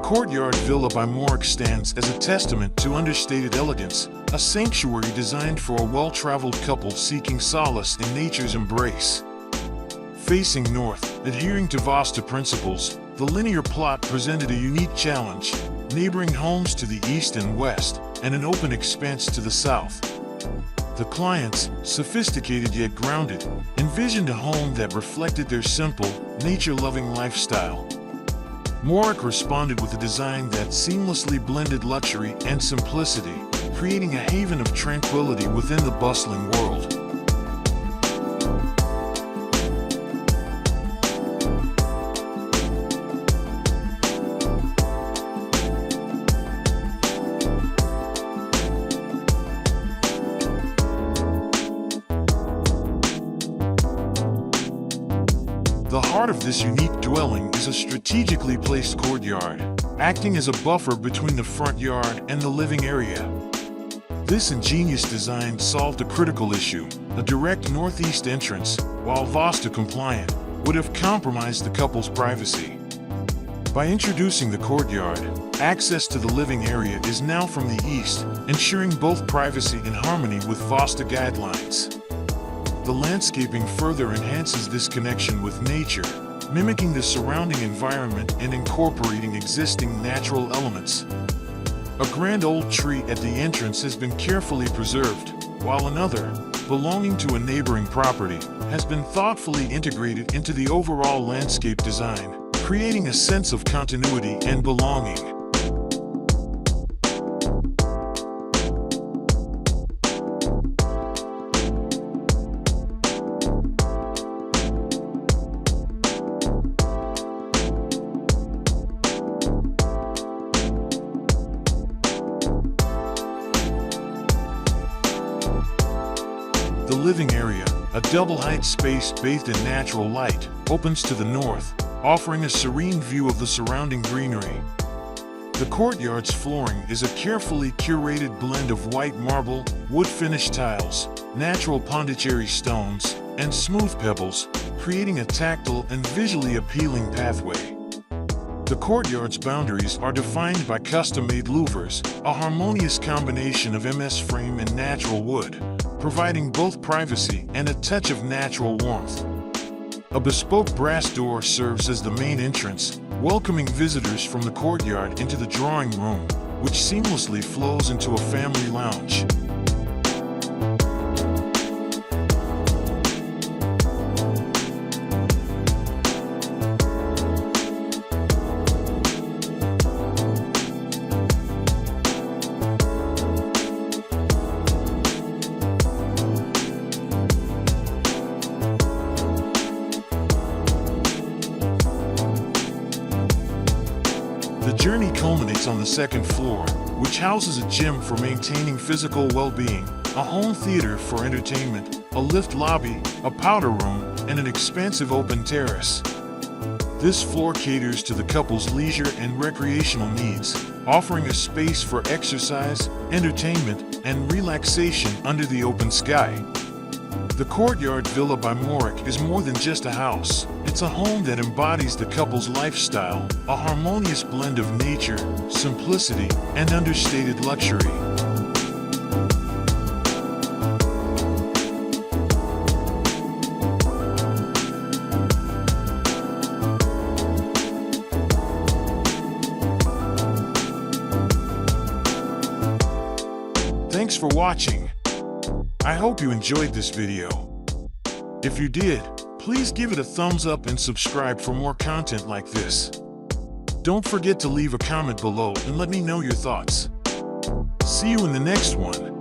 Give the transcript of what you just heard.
Courtyard Villa by MORIQ stands as a testament to understated elegance, a sanctuary designed for a well-traveled couple seeking solace in nature's embrace. Facing north, adhering to Vaastu principles, the linear plot presented a unique challenge, neighboring homes to the east and west, and an open expanse to the south. The clients, sophisticated yet grounded, envisioned a home that reflected their simple, nature-loving lifestyle. MORIQ responded with a design that seamlessly blended luxury and simplicity, creating a haven of tranquility within the bustling world. The heart of this unique dwelling is a strategically placed courtyard, acting as a buffer between the front yard and the living area. This ingenious design solved a critical issue. A direct northeast entrance, while Vaastu compliant, would have compromised the couple's privacy. By introducing the courtyard, access to the living area is now from the east, ensuring both privacy and harmony with Vaastu guidelines. The landscaping further enhances this connection with nature, mimicking the surrounding environment and incorporating existing natural elements. A grand old tree at the entrance has been carefully preserved, while another, belonging to a neighboring property, has been thoughtfully integrated into the overall landscape design, creating a sense of continuity and belonging. The living area, a double-height space bathed in natural light, opens to the north, offering a serene view of the surrounding greenery. The courtyard's flooring is a carefully curated blend of white marble, wood-finished tiles, natural Pondicherry stones, and smooth pebbles, creating a tactile and visually appealing pathway. The courtyard's boundaries are defined by custom-made louvers, a harmonious combination of MS frame and natural wood, providing both privacy and a touch of natural warmth. A bespoke brass door serves as the main entrance, welcoming visitors from the courtyard into the drawing room, which seamlessly flows into a family lounge. The journey culminates on the second floor, which houses a gym for maintaining physical well-being, a home theater for entertainment, a lift lobby, a powder room, and an expansive open terrace. This floor caters to the couple's leisure and recreational needs, offering a space for exercise, entertainment, and relaxation under the open sky. The Courtyard Villa by MORIQ is more than just a house. It's a home that embodies the couple's lifestyle, a harmonious blend of nature, simplicity, and understated luxury. Thanks for watching. I hope you enjoyed this video. If you did, please give it a thumbs up and subscribe for more content like this. Don't forget to leave a comment below and let me know your thoughts. See you in the next one.